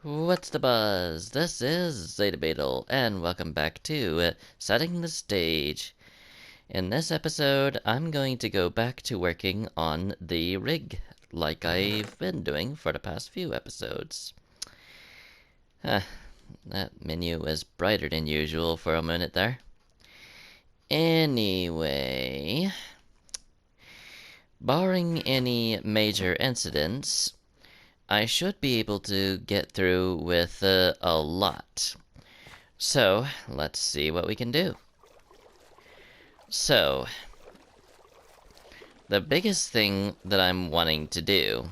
What's the buzz? This is Zeta Beetle, and welcome back to Setting the Stage. In this episode, I'm going to go back to working on the rig, like I've been doing for the past few episodes. That menu was brighter than usual for a minute there. Anyway, barring any major incidents, I should be able to get through with a lot. So, let's see what we can do. So, the biggest thing that I'm wanting to do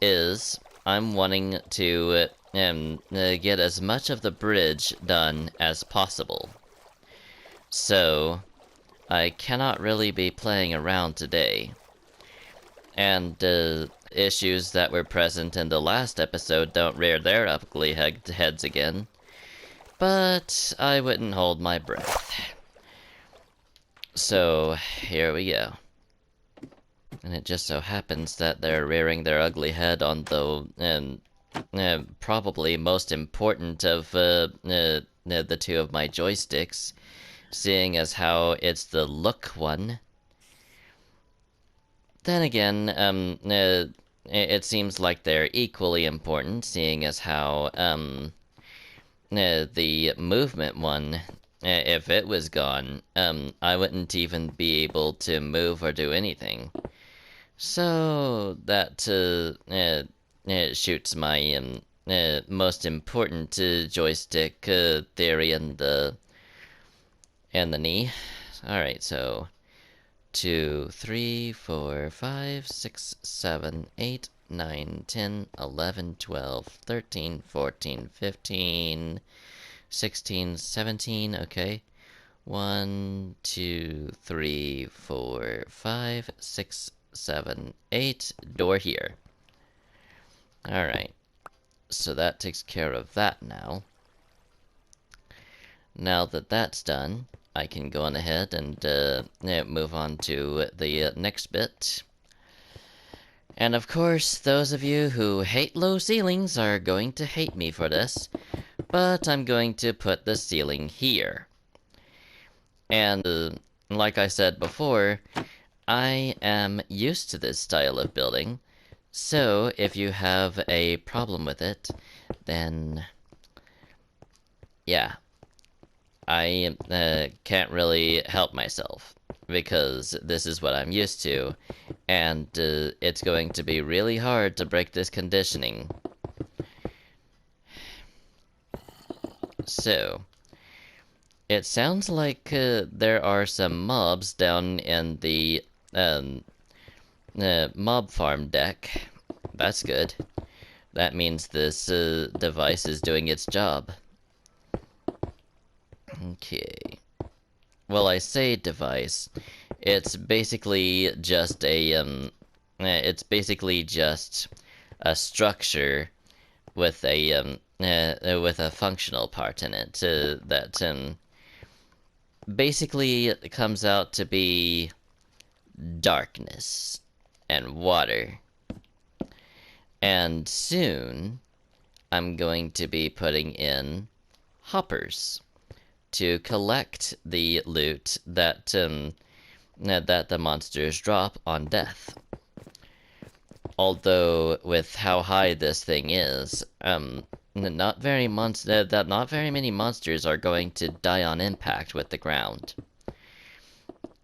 is I'm wanting to get as much of the bridge done as possible. So, I cannot really be playing around today. And issues that were present in the last episode don't rear their ugly heads again. But I wouldn't hold my breath. So, here we go. And it just so happens that they're rearing their ugly head on the probably most important of the two of my joysticks, seeing as how it's the look one. Then again, it seems like they're equally important, seeing as how the movement one, if it was gone, I wouldn't even be able to move or do anything. So that shoots my most important joystick theory in the knee. All right, so 2, 3, 4, 5, 6, 7, 8, 9, 10, 11, 12, 13, 14, 15, 16, 17. Okay. 1, 2, 3, 4, 5, 6, 7, 8. Door here. Alright. So that takes care of that now. Now that that's done, I can go on ahead and move on to the next bit. And of course, those of you who hate low ceilings are going to hate me for this, but I'm going to put the ceiling here. And like I said before, I am used to this style of building, so if you have a problem with it, then yeah, I can't really help myself, because this is what I'm used to, and it's going to be really hard to break this conditioning. So, it sounds like there are some mobs down in the mob farm deck. That's good. That means this device is doing its job. Okay. Well, I say device. It's basically just a structure with a functional part in it that basically comes out to be darkness and water. And soon, I'm going to be putting in hoppers to collect the loot that the monsters drop on death. Although, with how high this thing is, not very many monsters are going to die on impact with the ground.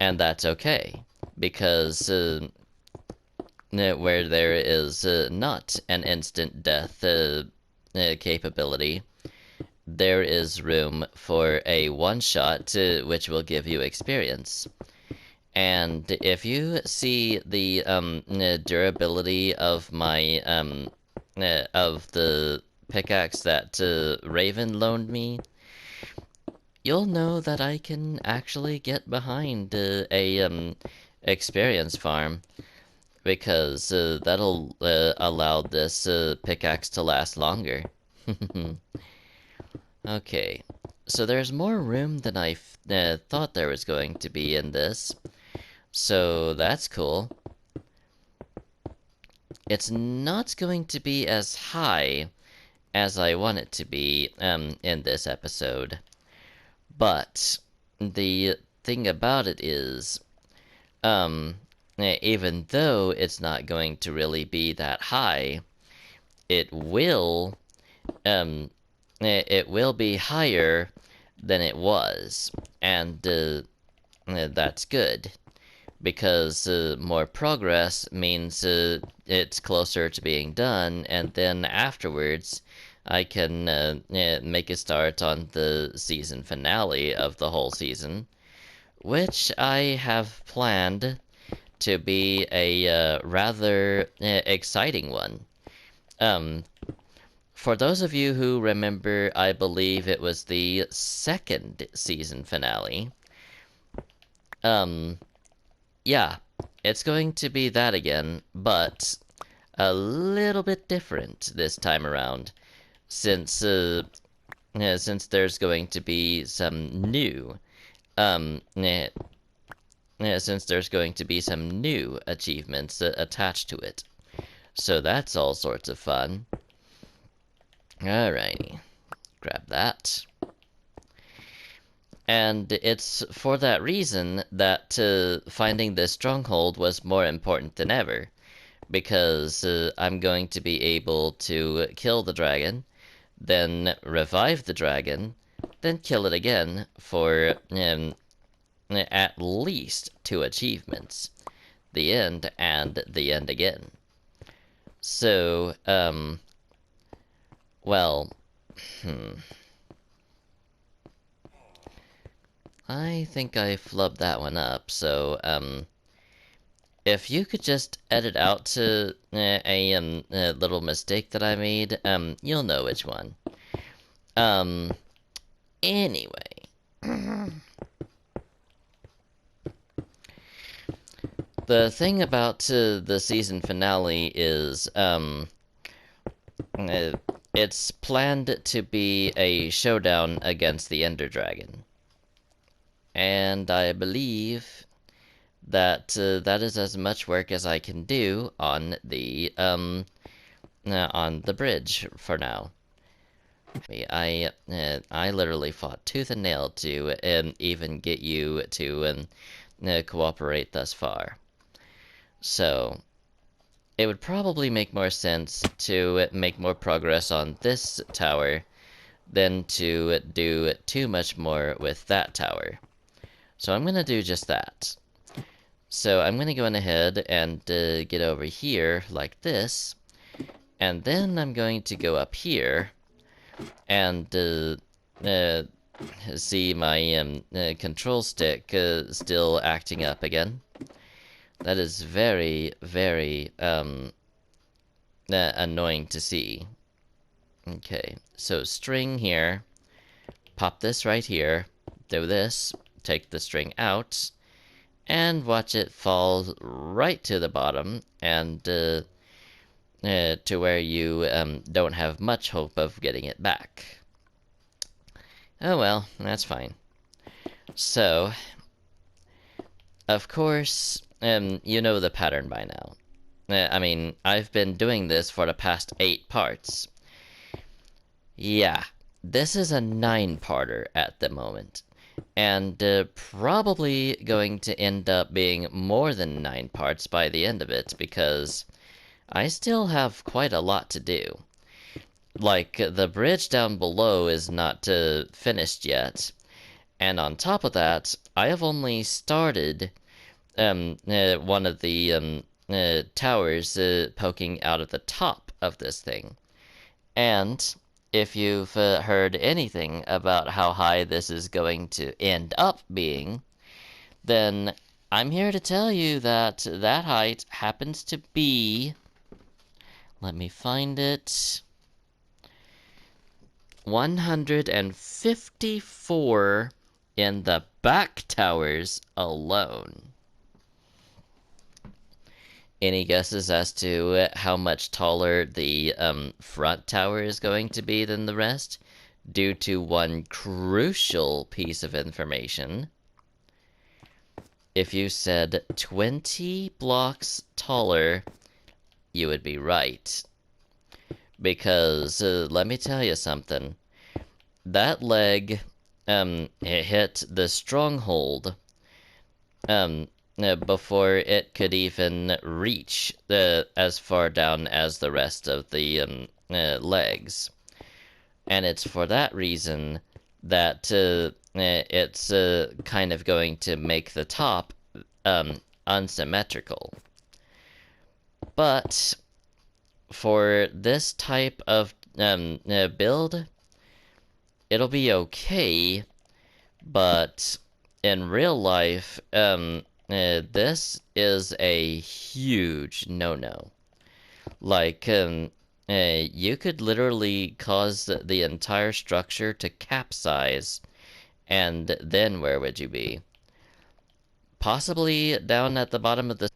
And that's okay, because where there is not an instant death capability, there is room for a one-shot which will give you experience. And if you see the durability of my of the pickaxe that Raven loaned me, you'll know that I can actually get behind a experience farm, because that'll allow this pickaxe to last longer. Okay, so there's more room than I thought there was going to be in this, so that's cool. It's not going to be as high as I want it to be in this episode. But the thing about it is, even though it's not going to really be that high, it will be higher than it was, and that's good, because more progress means it's closer to being done, and then afterwards I can make a start on the season finale of the whole season, which I have planned to be a rather exciting one. For those of you who remember, I believe it was the second season finale. Yeah, it's going to be that again, but a little bit different this time around, since there's going to be some new, since there's going to be some new achievements attached to it. So that's all sorts of fun. Alrighty, grab that. And it's for that reason that finding this stronghold was more important than ever, because I'm going to be able to kill the dragon, then revive the dragon, then kill it again for at least 2 achievements. The end and the end again. So, well, I think I flubbed that one up, so, if you could just edit out to a little mistake that I made, you'll know which one. Anyway. The thing about the season finale is, it's planned to be a showdown against the Ender Dragon. And I believe that that is as much work as I can do on the bridge for now. I literally fought tooth and nail to even get you to cooperate thus far. So it would probably make more sense to make more progress on this tower than to do too much more with that tower. So I'm going to do just that. So I'm going to go ahead and get over here like this, and then I'm going to go up here and see my control stick still acting up again. That is very, very annoying to see. Okay, so string here, pop this right here, do this, take the string out, and watch it fall right to the bottom, and to where you don't have much hope of getting it back. Oh well, that's fine. So, of course, you know the pattern by now. I mean, I've been doing this for the past 8 parts. Yeah, this is a 9-parter at the moment. And probably going to end up being more than 9 parts by the end of it, because I still have quite a lot to do. Like, the bridge down below is not finished yet. And on top of that, I have only started one of the towers poking out of the top of this thing. And if you've heard anything about how high this is going to end up being, then I'm here to tell you that that height happens to be... Let me find it. 154 in the back towers alone. Any guesses as to how much taller the front tower is going to be than the rest? Due to one crucial piece of information. If you said 20 blocks taller, you would be right. because let me tell you something. That leg it hit the Stronghold before it could even reach as far down as the rest of the legs. And it's for that reason that it's kind of going to make the top unsymmetrical. But for this type of build, it'll be okay, but in real life, this is a huge no-no. Like, you could literally cause the entire structure to capsize, and then where would you be? Possibly down at the bottom of the...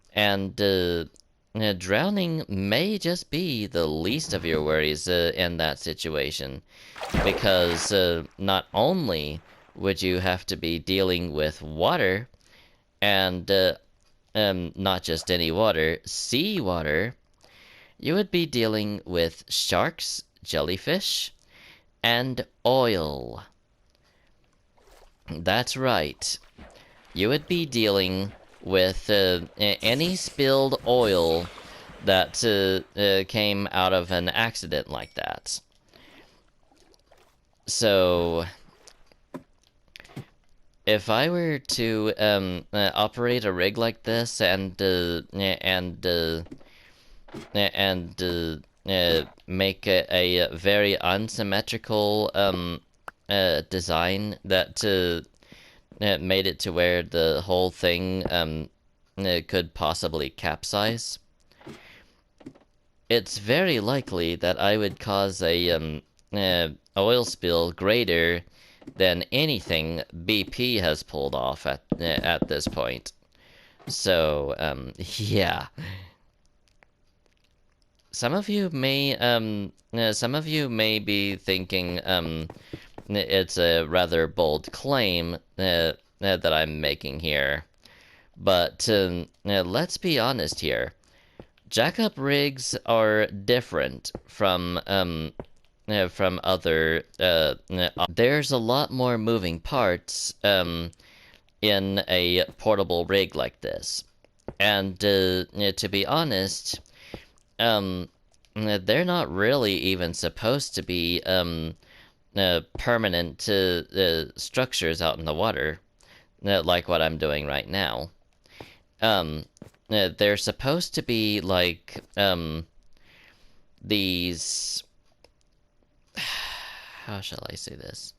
And drowning may just be the least of your worries in that situation, because not only would you have to be dealing with water, and not just any water, sea water, you would be dealing with sharks, jellyfish, and oil. That's right. You would be dealing with any spilled oil that came out of an accident like that. So, if I were to operate a rig like this and make a very unsymmetrical design that made it to where the whole thing could possibly capsize, it's very likely that I would cause a oil spill greater than anything BP has pulled off at this point. So yeah. Some of you may be thinking it's a rather bold claim that I'm making here, but let's be honest here. Jackup rigs are different from other. There's a lot more moving parts in a portable rig like this, and to be honest, they're not really even supposed to be permanent structures out in the water, like what I'm doing right now. They're supposed to be like these. How shall I say this?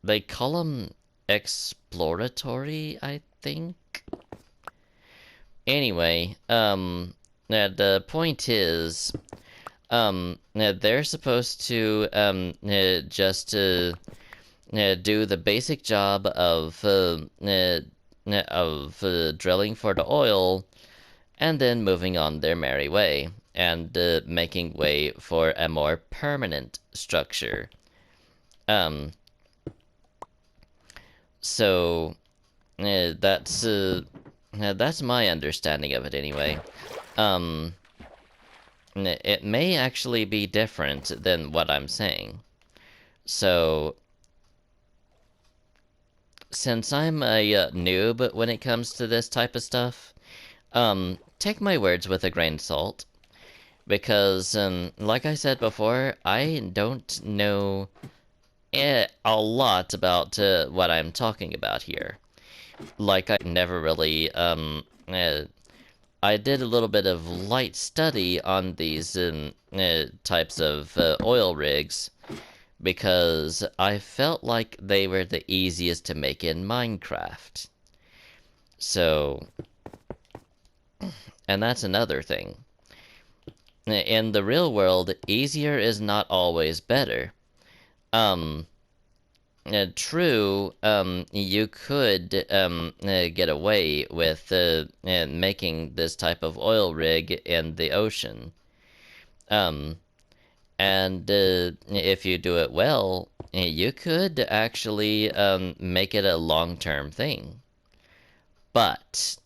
They call them exploratory, I think. Anyway, the point is, they're supposed to just do the basic job of drilling for the oil, and then moving on their merry way, and making way for a more permanent structure. So that's my understanding of it anyway. It may actually be different than what I'm saying. So, since I'm a noob when it comes to this type of stuff, take my words with a grain of salt. Because, like I said before, I don't know a lot about what I'm talking about here. Like, I never really, I did a little bit of light study on these types of oil rigs, because I felt like they were the easiest to make in Minecraft. So, and that's another thing. In the real world, easier is not always better. True, you could get away with making this type of oil rig in the ocean. And if you do it well, you could actually make it a long-term thing. But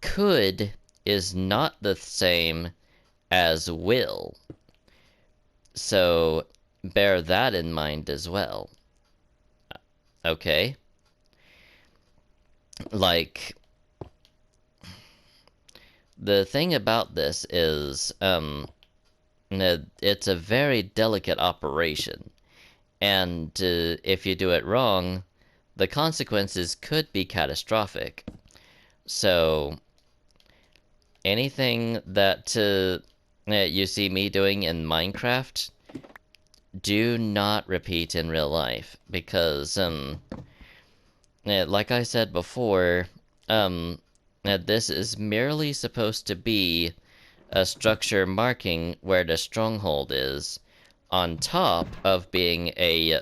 could is not the same as will. So bear that in mind as well. Okay? Like, the thing about this is, it's a very delicate operation. And if you do it wrong, the consequences could be catastrophic. So, anything that you see me doing in Minecraft, do not repeat in real life. Because, like I said before, this is merely supposed to be a structure marking where the stronghold is, on top of being a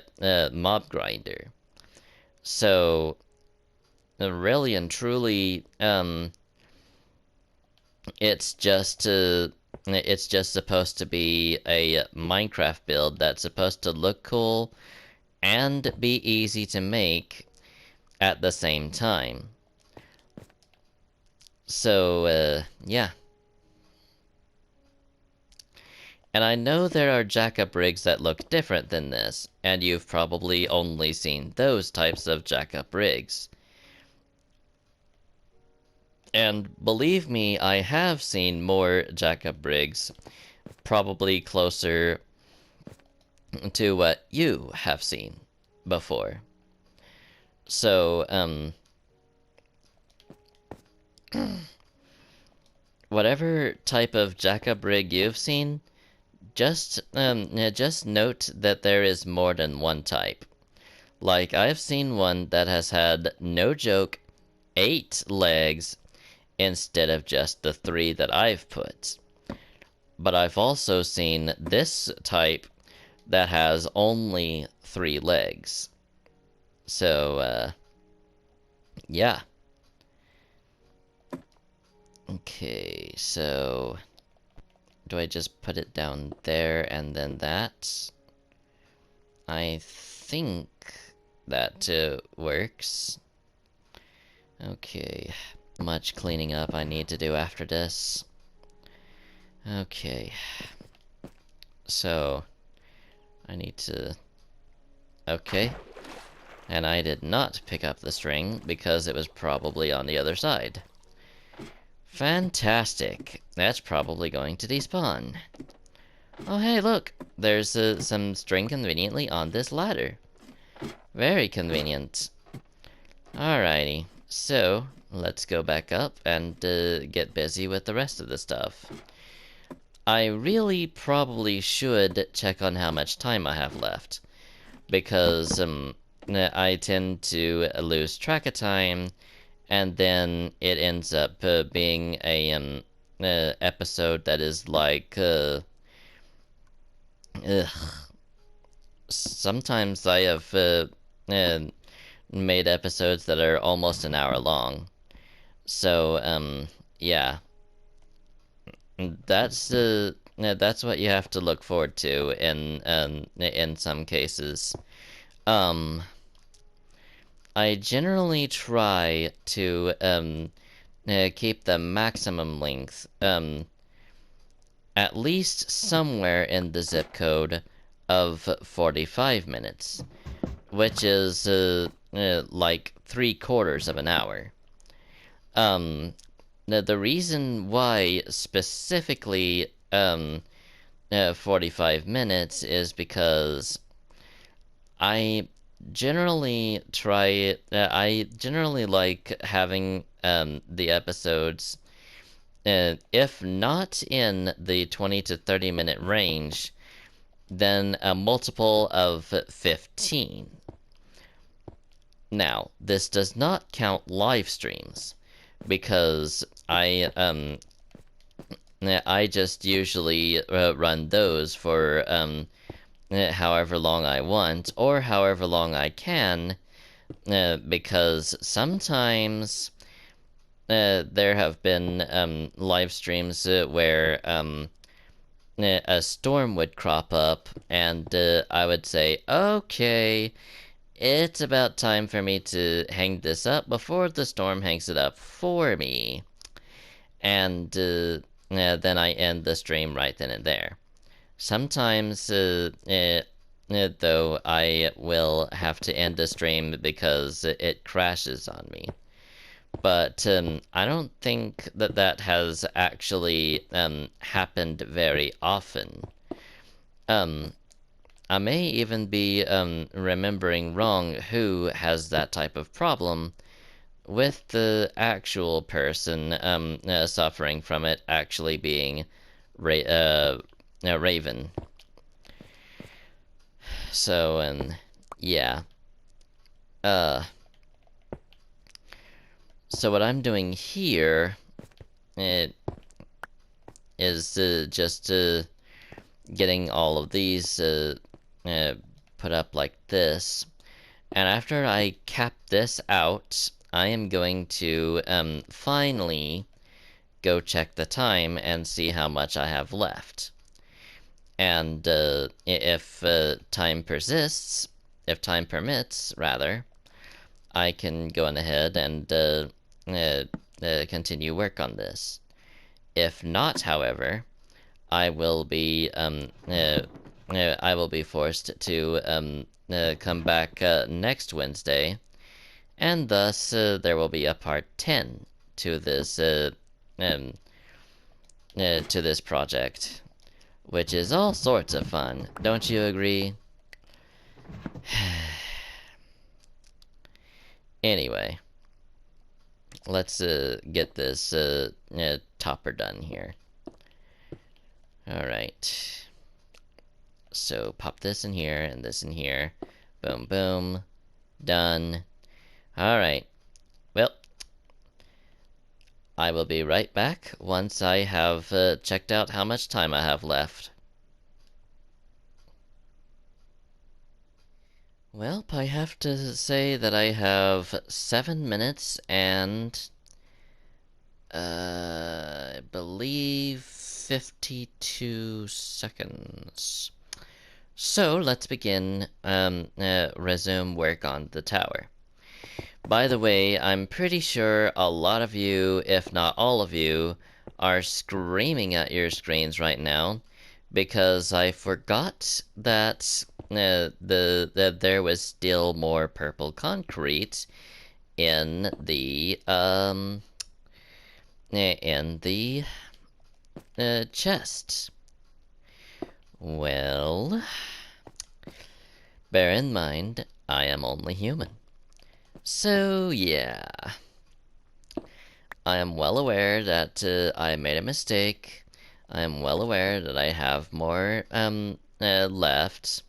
mob grinder. So, really and truly, it's just supposed to be a Minecraft build that's supposed to look cool and be easy to make at the same time. So, yeah. And I know there are jack-up rigs that look different than this, and you've probably only seen those types of jack-up rigs. And believe me, I have seen more jack-up rigs, probably closer to what you have seen before. So, whatever type of jack-up rig you've seen, just note that there is more than one type. Like, I've seen one that has had, no joke, 8 legs instead of just the 3 that I've put. But I've also seen this type that has only 3 legs. So, yeah. Okay, so do I just put it down there and then that? I think that works. Okay, much cleaning up I need to do after this. Okay, so I need to... Okay, and I did not pick up the string because it was probably on the other side. Fantastic. That's probably going to despawn. Oh hey, look! There's some string conveniently on this ladder. Very convenient. Alrighty, so let's go back up and get busy with the rest of the stuff. I really probably should check on how much time I have left, because I tend to lose track of time, and then it ends up being a episode that is like sometimes I have made episodes that are almost an hour long. So yeah, that's what you have to look forward to in some cases. I generally try to keep the maximum length at least somewhere in the zip code of 45 minutes, which is like 3/4 of an hour. The reason why specifically 45 minutes is because I generally like having the episodes, if not in the 20 to 30 minute range, then a multiple of 15. Now, this does not count live streams, because I just usually run those for however long I want, or however long I can, because sometimes there have been live streams where a storm would crop up, and I would say, okay, it's about time for me to hang this up before the storm hangs it up for me. and then I end the stream right then and there. Sometimes, though, I will have to end the stream because it crashes on me. But I don't think that has actually happened very often. I may even be remembering wrong who has that type of problem, with the actual person suffering from it actually being Raven. So, yeah. So what I'm doing here it is just getting all of these put up like this. And after I cap this out, I am going to finally go check the time and see how much I have left. And if time persists, if time permits, rather, I can go on ahead and continue work on this. If not, however, I will be forced to come back next Wednesday, and thus there will be a part 10 to this project, which is all sorts of fun. Don't you agree? Anyway, let's get this topper done here. Alright. So pop this in here and this in here. Boom, boom. Done. Alright. Well, I will be right back once I have checked out how much time I have left. Well, I have to say that I have 7 minutes and I believe 52 seconds. So let's begin resume work on the tower. By the way, I'm pretty sure a lot of you, if not all of you, are screaming at your screens right now because I forgot that that there was still more purple concrete in the chest. Well, bear in mind, I am only human. So, yeah. I am well aware that I made a mistake. I am well aware that I have more left.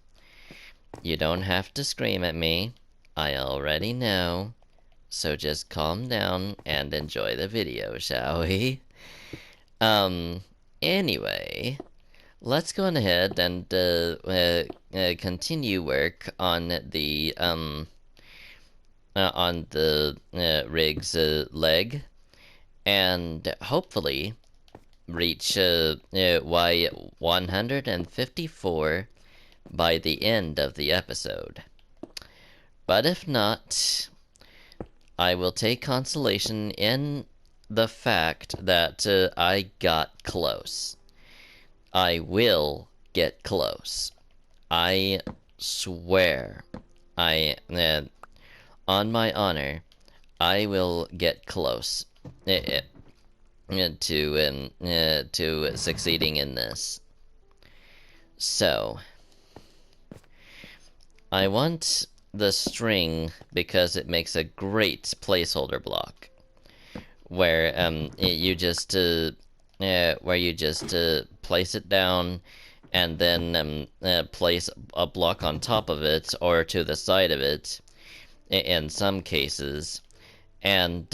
You don't have to scream at me. I already know. So just calm down and enjoy the video, shall we? Anyway, let's go on ahead and continue work on the rig's leg, and hopefully reach Y154 by the end of the episode. But if not, I will take consolation in the fact that I got close. I will get close. I swear. On my honor, I will get close to succeeding in this. So, I want the string because it makes a great placeholder block, where you just place it down and then place a block on top of it or to the side of it in some cases, and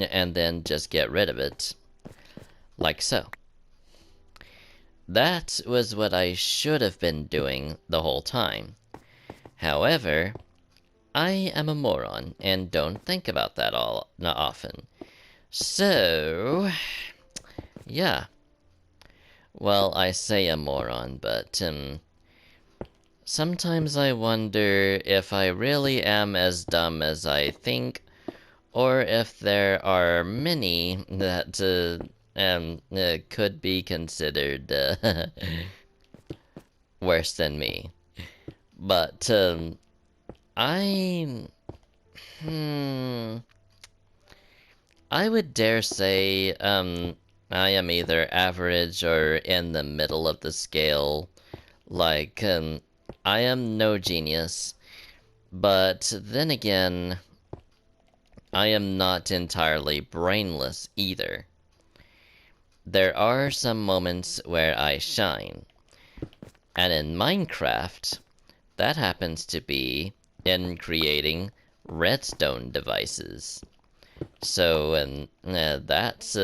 then just get rid of it like so. That was what I should have been doing the whole time. However, I am a moron and don't think about that not often. So, yeah. Well, I say a moron, but sometimes I wonder if I really am as dumb as I think, or if there are many that could be considered worse than me. But I hmm, I would dare say I am either average or in the middle of the scale. Like I am no genius, but then again, I am not entirely brainless either. There are some moments where I shine, and in Minecraft, that happens to be in creating redstone devices. So, and that's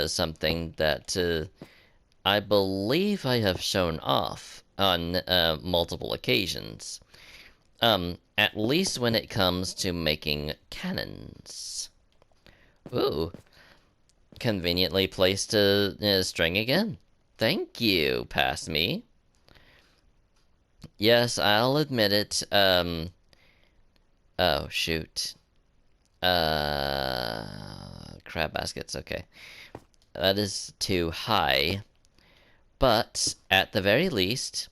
something that I believe I have shown off on multiple occasions. At least when it comes to making cannons. Ooh, conveniently placed a string again. Thank you, pass me. Yes, I'll admit it. Oh, shoot. Crab baskets, okay. That is too high. But, at the very least,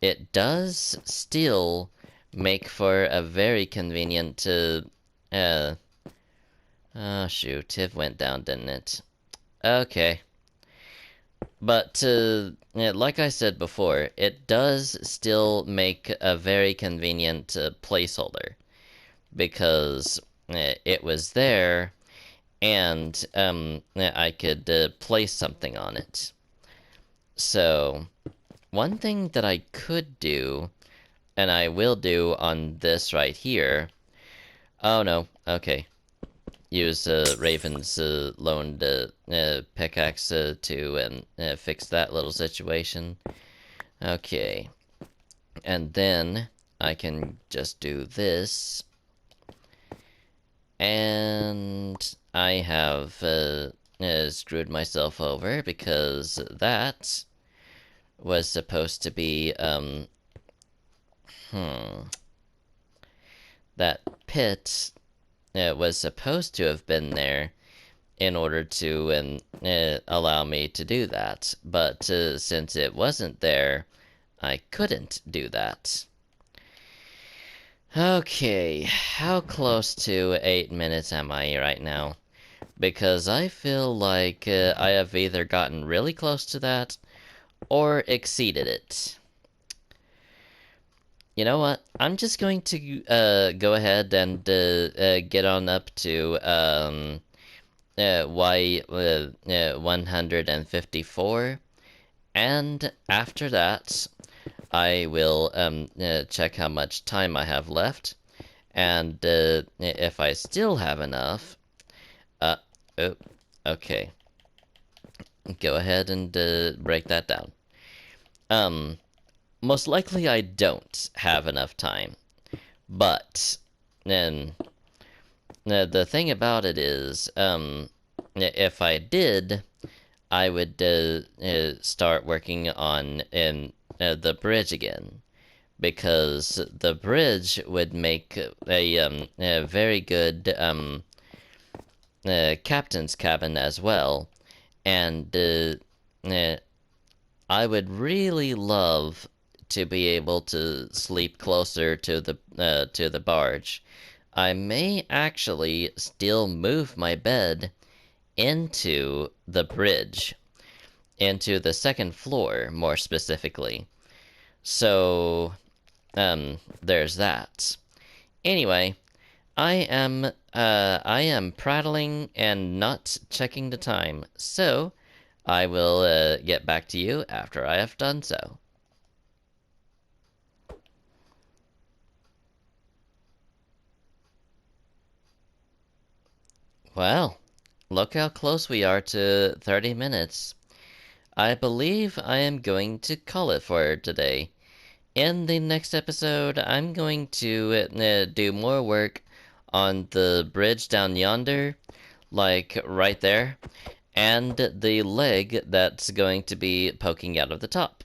it does still make for a very convenient, oh shoot, it went down, didn't it? Okay. But, like I said before, it does still make a very convenient placeholder. Because it was there, and I could place something on it. So, one thing that I could do, and I will do on this right here... Oh no, okay. Use Raven's loaned pickaxe to fix that little situation. Okay. And then I can just do this. And I have screwed myself over because that was supposed to be, that pit was supposed to have been there in order to allow me to do that. But since it wasn't there, I couldn't do that. Okay, how close to 8 minutes am I right now? Because I feel like I have either gotten really close to that or exceeded it. You know what? I'm just going to go ahead and get on up to Y 154, and after that, I will check how much time I have left, and if I still have enough. Oh, okay. Go ahead and break that down. Most likely I don't have enough time, but then the thing about it is, if I did, I would start working on the bridge again, because the bridge would make a very good captain's cabin as well, and I would really love to be able to sleep closer to the barge. I may actually still move my bed into the bridge, into the second floor, more specifically. So, there's that. Anyway, I am prattling and not checking the time, so I will get back to you after I have done so. Well, look how close we are to 30 minutes. I believe I am going to call it for today. In the next episode, I'm going to do more work on the bridge down yonder, like right there, and the leg that's going to be poking out of the top.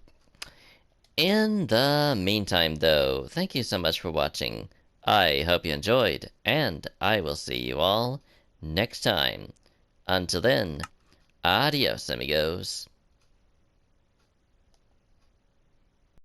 In the meantime, though, thank you so much for watching. I hope you enjoyed, and I will see you all next time. Until then, adios, amigos.